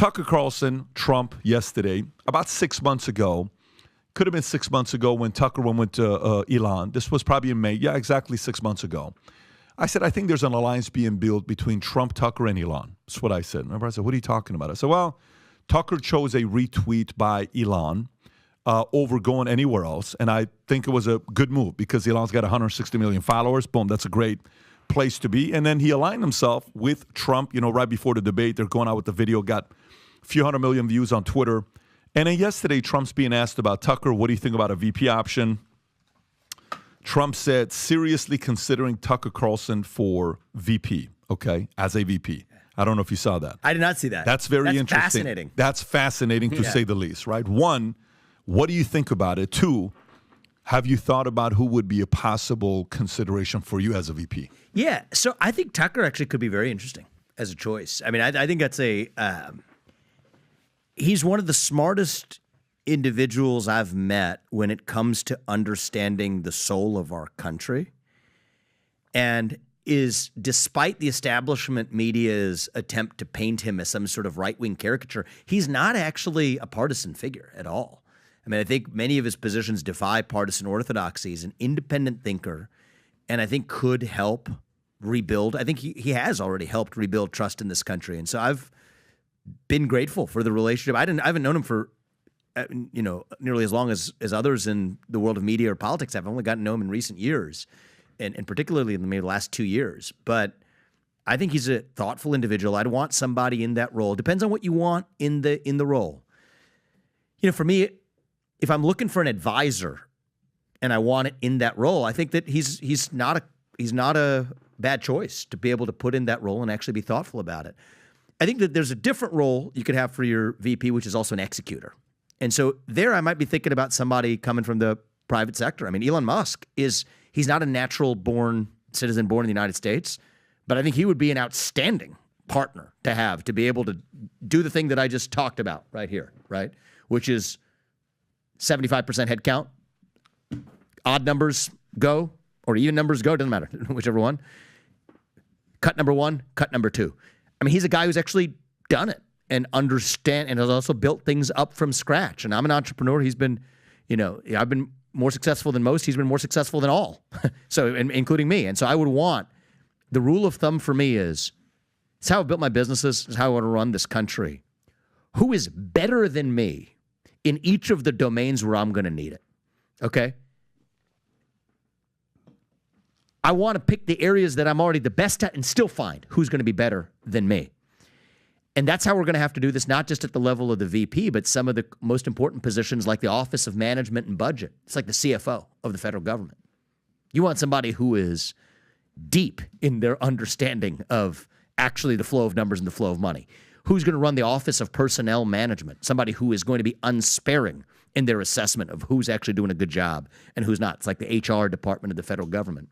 Tucker Carlson, Trump yesterday, about 6 months ago, could have been 6 months ago when Tucker went to Elon. This was probably in May. Yeah, exactly 6 months ago. I said, I think there's an alliance being built between Trump, Tucker, and Elon. That's what I said. Remember, I said, what are you talking about? I said, well, Tucker chose a retweet by Elon over going anywhere else. And I think it was a good move because Elon's got 160 million followers. Boom, that's a great place to be. And then he aligned himself with Trump, right before the debate. They're going out with the video, got a few 100 million views on Twitter. And then yesterday, Trump's being asked about Tucker. What do you think about a VP option? Trump said, seriously considering Tucker Carlson for VP, okay, as a VP. I don't know if you saw that. I did not see that. That's very interesting. Fascinating. That's fascinating to say the least, right? One, what do you think about it? Two, have you thought about who would be a possible consideration for you as a VP? Yeah, so I think Tucker actually could be very interesting as a choice. I mean, I think that's he's one of the smartest individuals I've met when it comes to understanding the soul of our country, and is, despite the establishment media's attempt to paint him as some sort of right-wing caricature, he's not actually a partisan figure at all. I mean, I think many of his positions defy partisan orthodoxy. He's an independent thinker, and I think could help rebuild. I think he has already helped rebuild trust in this country. And so I've been grateful for the relationship. I haven't known him for nearly as long as others in the world of media or politics. I've only gotten to know him in recent years, and particularly in maybe the last 2 years. But I think he's a thoughtful individual. I'd want somebody in that role. Depends on what you want in the role. For me, if I'm looking for an advisor and I want it in that role, I think that he's not a bad choice to be able to put in that role and actually be thoughtful about it. I think that there's a different role you could have for your VP, which is also an executor. And so there I might be thinking about somebody coming from the private sector. I mean, Elon Musk he's not a natural born citizen born in the United States, but I think he would be an outstanding partner to have to be able to do the thing that I just talked about right here, right? Which is 75% headcount, odd numbers go, or even numbers go, doesn't matter, whichever one. Cut number one, cut number two. I mean, he's a guy who's actually done it and understand and has also built things up from scratch. And I'm an entrepreneur. He's been, I've been more successful than most. He's been more successful than all, so including me. And so I would want, the rule of thumb for me is, it's how I built my businesses, it's how I want to run this country. Who is better than me in each of the domains where I'm going to need it? Okay? I want to pick the areas that I'm already the best at and still find who's going to be better than me. And that's how we're going to have to do this, not just at the level of the VP, but some of the most important positions like the Office of Management and Budget. It's like the CFO of the federal government. You want somebody who is deep in their understanding of actually the flow of numbers and the flow of money. Who's going to run the Office of Personnel Management? Somebody who is going to be unsparing in their assessment of who's actually doing a good job and who's not. It's like the HR department of the federal government.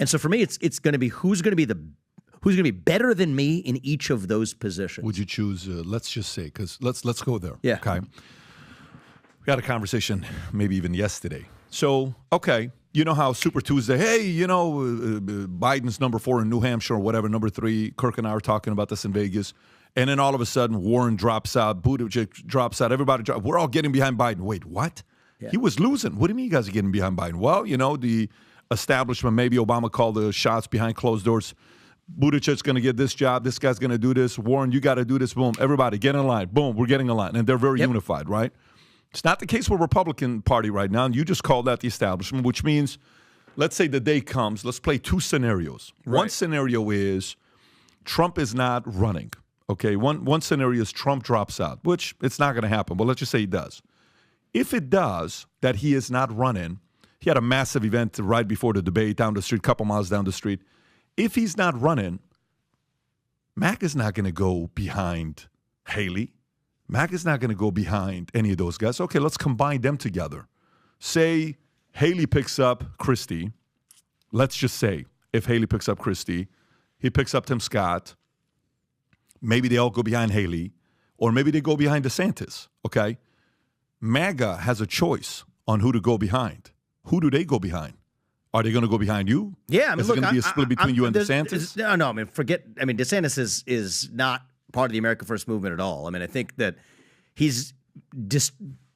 And so for me, it's going to be who's going to be better than me in each of those positions. Would you choose? Let's just say, because let's go there. Yeah. Okay. We had a conversation maybe even yesterday. So okay, you know how Super Tuesday? Hey, Biden's number 4 in New Hampshire or whatever, number 3. Kirk and I are talking about this in Vegas, and then all of a sudden Warren drops out, Buttigieg drops out, we're all getting behind Biden. Wait, what? Yeah. He was losing. What do you mean you guys are getting behind Biden? Well, the establishment, maybe Obama called the shots behind closed doors. Buttigieg's going to get this job. This guy's going to do this. Warren, you got to do this. Boom. Everybody, get in line. Boom. We're getting in line. And they're very unified, right? It's not the case with Republican Party right now. And you just called that the establishment, which means, let's say the day comes. Let's play 2 scenarios. Right. One scenario is Trump is not running. Okay. One scenario is Trump drops out, which it's not going to happen. But let's just say he does. If it does, that he is not running, he had a massive event right before the debate down the street, a couple miles down the street. If he's not running, Mac is not going to go behind Haley. Mac is not going to go behind any of those guys. Okay, let's combine them together. Say Haley picks up Christie. Let's just say if Haley picks up Christie, he picks up Tim Scott. Maybe they all go behind Haley, or maybe they go behind DeSantis, okay? MAGA has a choice on who to go behind. Who do they go behind? Are they going to go behind you? Yeah, I mean, is it going to be a split between you and DeSantis? No. I mean, DeSantis is not part of the America First movement at all. I mean, I think that he's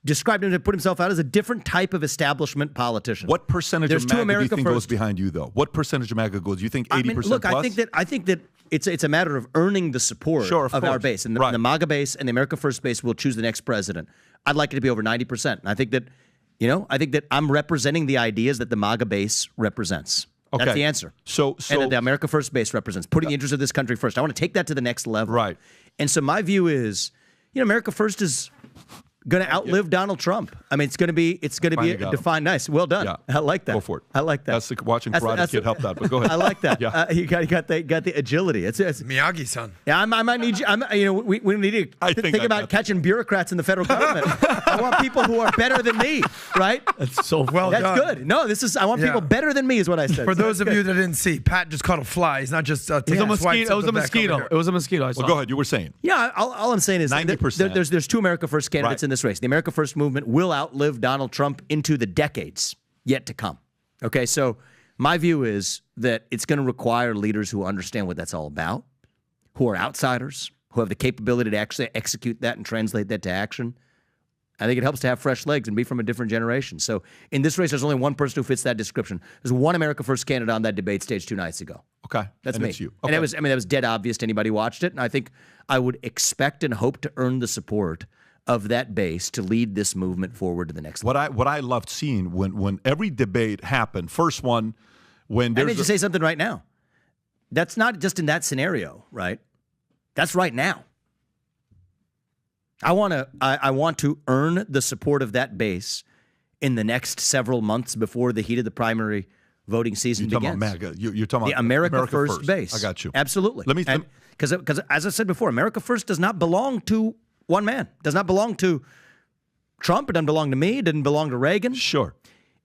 described him to put himself out as a different type of establishment politician. What percentage of MAGA do you think goes behind you, though? What percentage of MAGA goes? Do you think 80% look, plus? I think that it's a matter of earning the support of our base. And the MAGA base and the America First base will choose the next president. I'd like it to be over 90%. And I think that I'm representing the ideas that the MAGA base represents. Okay. That's the answer. So and that the America First base represents putting the interests of this country first. I want to take that to the next level. Right. And so my view is, America First is going to outlive Donald Trump. I mean, it's going to be defined nice. Well done. Yeah. I like that. Go for it. I like that. That's watching Karate Kid helped out. But go ahead. I like that. Yeah. You got the agility. It's Miyagi-san. Yeah, I might need you. We need to think about catching bureaucrats in the federal government. I want people who are better than me. Right? That's so well done. That's good. No, I want people better than me. Is what I said. For those of you that didn't see, Pat just caught a fly. He's not just it was a mosquito. It was a mosquito. I saw. Well, go ahead. You were saying. Yeah. All I'm saying is 90%. There's two America First candidates in this race. The America First movement will outlive Donald Trump into the decades yet to come. Okay, so my view is that it's going to require leaders who understand what that's all about, who are outsiders, who have the capability to actually execute that and translate that to action. I think it helps to have fresh legs and be from a different generation. So in this race, there's only one person who fits that description. There's one America First candidate on that debate stage 2 nights ago. Okay, that's and me. It's you. And Okay. that was dead obvious to anybody who watched it. And I think I would expect and hope to earn the support of that base to lead this movement forward to the next level. What I loved seeing when every debate happened, first one, when there's I need to say something right now. That's not just in that scenario, right? That's right now. I want to earn the support of that base in the next several months before the heat of the primary voting season begins. You're talking about MAGA. You're talking the about America First base. I got you. Absolutely. Because as I said before, America First does not belong to one man. It does not belong to Trump. It doesn't belong to me. It didn't belong to Reagan. Sure.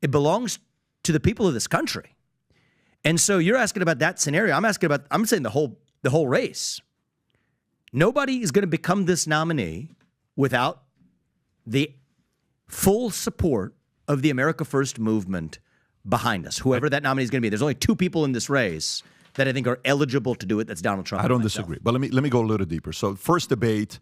It belongs to the people of this country. And so you're asking about that scenario. I'm saying the whole race. Nobody is going to become this nominee without the full support of the America First movement behind us, whoever that nominee is going to be. There's only two people in this race that I think are eligible to do it. That's Donald Trump. I don't disagree. But let me go a little deeper. So first debate,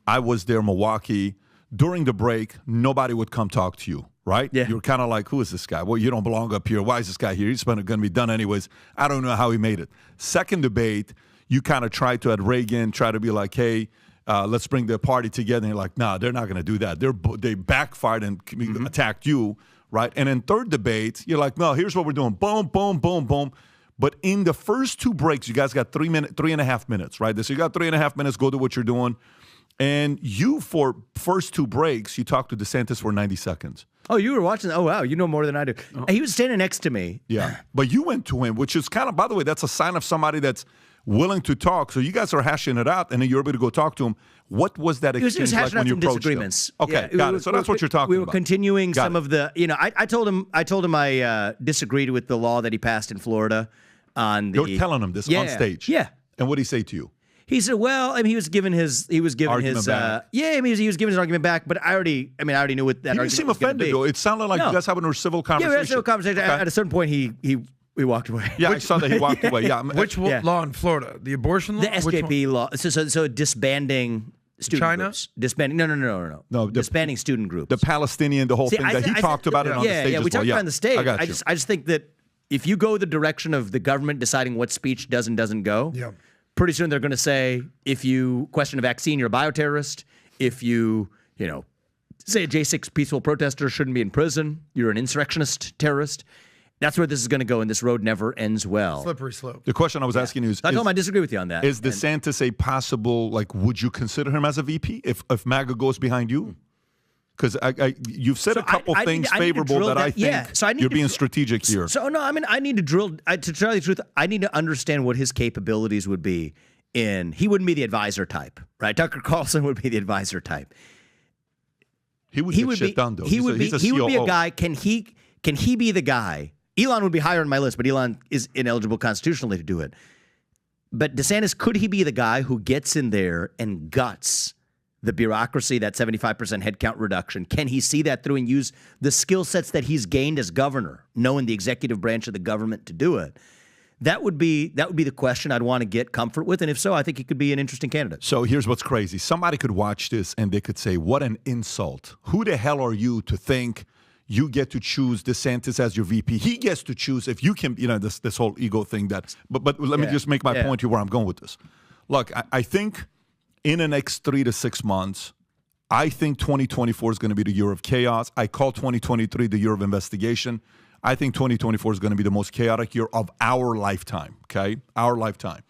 I was there in Milwaukee. During the break, nobody would come talk to you, right? Yeah. You're kind of like, who is this guy? Well, you don't belong up here. Why is this guy here? He's going to be done anyways. I don't know how he made it. Second debate, you kind of tried to, at Reagan, try to be like, hey, let's bring the party together. And you're like, nah, they're not going to do that. They backfired and attacked you, right? And in third debate, you're like, no, here's what we're doing. Boom, boom, boom, boom. But in the first two breaks, you guys got 3.5 minutes, right? So you got 3.5 minutes, go do what you're doing. And you, for first two breaks, you talked to DeSantis for 90 seconds. Oh, you were watching? Oh, wow. You know more than I do. Oh. He was standing next to me. Yeah. But you went to him, which is kind of, by the way, that's a sign of somebody that's willing to talk. So you guys are hashing it out, and then you're able to go talk to him. What was that exchange like when you approached him? Okay, yeah, got it. So that's what you're talking about. We were continuing some of the, I told him I disagreed with the law that he passed in Florida on the. You're telling him this on stage. Yeah. And what did he say to you? He said, "Well, I mean, he was giving his argument back. I mean, he was giving his argument back, but I already knew what that argument was. You didn't seem offended though. It sounded like you guys having a civil conversation. Yeah, we had a civil conversation. Okay. At a certain point, he walked away. Yeah, I saw that he walked away. Yeah. Which law in Florida? The abortion law? The SJP law. So disbanding student groups. Disbanding. No. Disbanding student groups. The Palestinian, the whole thing that he talked about it on the stage. Yeah, we talked about it on the stage. I just think that if you go the direction of the government deciding what speech does and doesn't go. Yeah. Pretty soon they're going to say, if you question a vaccine, you're a bioterrorist. If you say a J6 peaceful protester shouldn't be in prison, you're an insurrectionist terrorist. That's where this is going to go, and this road never ends well. Slippery slope. The question I was asking you is... I told him I disagree with you on that. Is DeSantis a possible, would you consider him as a VP if MAGA goes behind you? Because you've said a couple things favorable that I think you're being strategic here. So, no, I mean, I need to drill, to tell you the truth, I need to understand what his capabilities would be he wouldn't be the advisor type, right? Tucker Carlson would be the advisor type. He would get shit done, though. He would be a guy, can he be the guy? Elon would be higher on my list, but Elon is ineligible constitutionally to do it. But DeSantis, could he be the guy who gets in there and guts the bureaucracy, that 75% headcount reduction? Can he see that through and use the skill sets that he's gained as governor, knowing the executive branch of the government to do it? That would be the question I'd want to get comfort with, and if so, I think he could be an interesting candidate. So here's what's crazy. Somebody could watch this and they could say, what an insult. Who the hell are you to think you get to choose DeSantis as your VP? He gets to choose if you can, this whole ego thing. But let me just make my point here where I'm going with this. Look, I think in the next 3 to 6 months, I think 2024 is going to be the year of chaos. I call 2023 the year of investigation. I think 2024 is going to be the most chaotic year of our lifetime, okay? Our lifetime.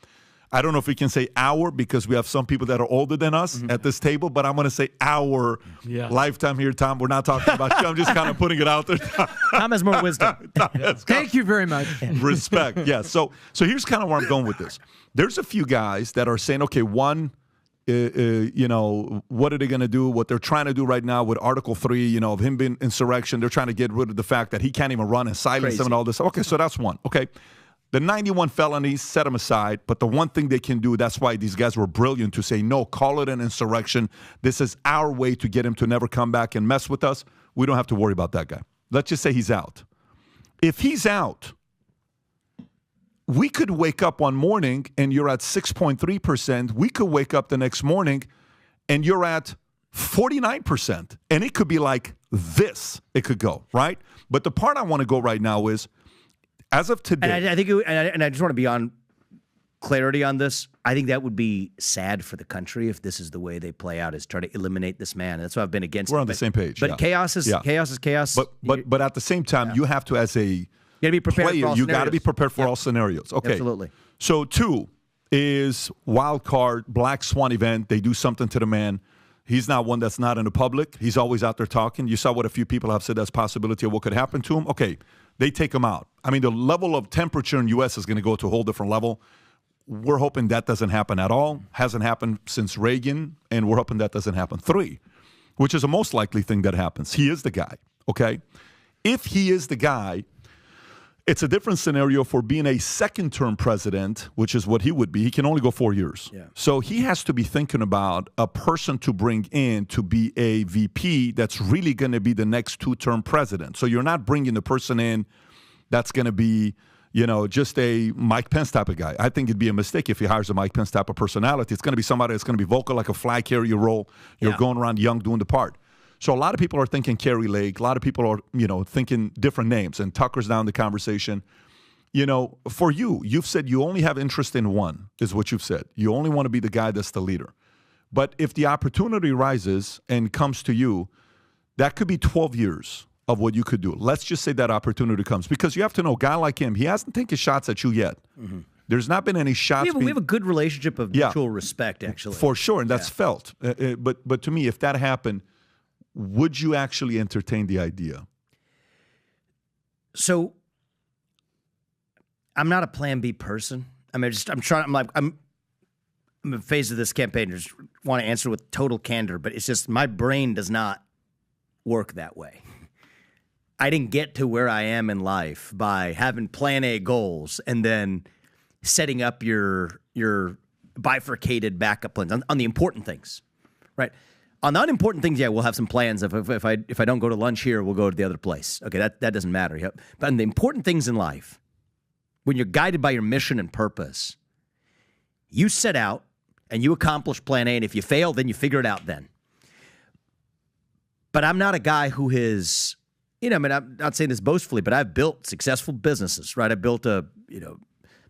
I don't know if we can say our because we have some people that are older than us at this table, but I'm going to say our lifetime here, Tom. We're not talking about you. I'm just kind of putting it out there. Tom has more wisdom. Thank you very much. Respect, yeah. So here's kind of where I'm going with this. There's a few guys that are saying, okay, one, what are they going to do? What they're trying to do right now with Article 3, of him being insurrection, they're trying to get rid of the fact that he can't even run and silence him and all this. Okay, so that's one. Okay, the 91 felonies, set them aside. But the one thing they can do, that's why these guys were brilliant to say, no, call it an insurrection. This is our way to get him to never come back and mess with us. We don't have to worry about that guy. Let's just say he's out. If he's out, we could wake up one morning and you're at 6.3%. We could wake up the next morning and you're at 49%. And it could be like this. It could go, right? But the part I want to go right now is, as of today. And I think, and I just want to be on clarity on this. I think that would be sad for the country if this is the way they play out, is try to eliminate this man. And that's why I've been against it. We're on the same page. But chaos is chaos. But at the same time, you have to, as a you got to be prepared player, for all you scenarios. got to be prepared for all scenarios. Okay. Absolutely. So 2 is wild card, black swan event. They do something to the man. He's not one that's not in the public. He's always out there talking. You saw what a few people have said as possibility of what could happen to him. Okay, they take him out. I mean, the level of temperature in the U.S. is going to go to a whole different level. We're hoping that doesn't happen at all. Hasn't happened since Reagan, and we're hoping that doesn't happen. 3, which is the most likely thing that happens. He is the guy, okay? If he is the guy, it's a different scenario for being a second-term president, which is what he would be. He can only go 4 years. Yeah. So he has to be thinking about a person to bring in to be a VP that's really going to be the next 2-term president. So you're not bringing the person in that's going to be, just a Mike Pence type of guy. I think it'd be a mistake if he hires a Mike Pence type of personality. It's going to be somebody that's going to be vocal like a flag carrier role. You're going around young doing the part. So a lot of people are thinking Carrie Lake. A lot of people are, thinking different names. And Tucker's down the conversation. For you've said you only have interest in one, is what you've said. You only want to be the guy that's the leader. But if the opportunity rises and comes to you, that could be 12 years of what you could do. Let's just say that opportunity comes. Because you have to know, a guy like him, he hasn't taken shots at you yet. Mm-hmm. There's not been any shots. We have a good relationship of mutual respect, actually. For sure, and that's felt. But to me, if that happened, would you actually entertain the idea? So, I'm not a Plan B person. I'm in the phase of this campaign. I just want to answer with total candor, but it's just my brain does not work that way. I didn't get to where I am in life by having Plan A goals and then setting up your bifurcated backup plans on the important things, right? On the unimportant things, we'll have some plans. If I don't go to lunch here, we'll go to the other place. Okay, that doesn't matter. Yep. But on the important things in life, when you're guided by your mission and purpose, you set out and you accomplish Plan A, and if you fail, then you figure it out then. But I'm not a guy who is, I'm not saying this boastfully, but I've built successful businesses, right? I built a,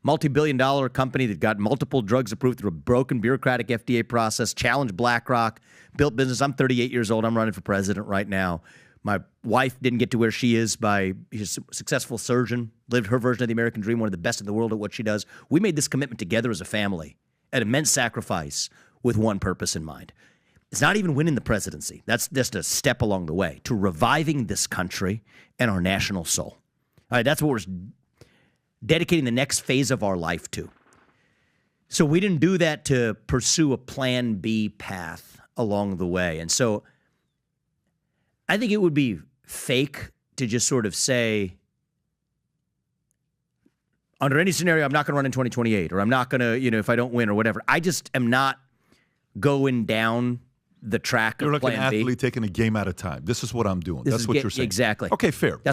multi-billion-dollar company that got multiple drugs approved through a broken bureaucratic FDA process, challenged BlackRock, built business. I'm 38 years old. I'm running for president right now. My wife didn't get to where she is she's a successful surgeon, lived her version of the American dream, one of the best in the world at what she does. We made this commitment together as a family, an immense sacrifice with one purpose in mind. It's not even winning the presidency. That's just a step along the way to reviving this country and our national soul. All right, that's what we're dedicating the next phase of our life to. So we didn't do that to pursue a Plan B path along the way. And so I think it would be fake to just sort of say, under any scenario, I'm not going to run in 2028, or I'm not going to, if I don't win or whatever. I just am not going down the track of Plan B. You're like an athlete taking a game at a time. This is what I'm doing. That's what you're saying. Exactly. Okay, fair.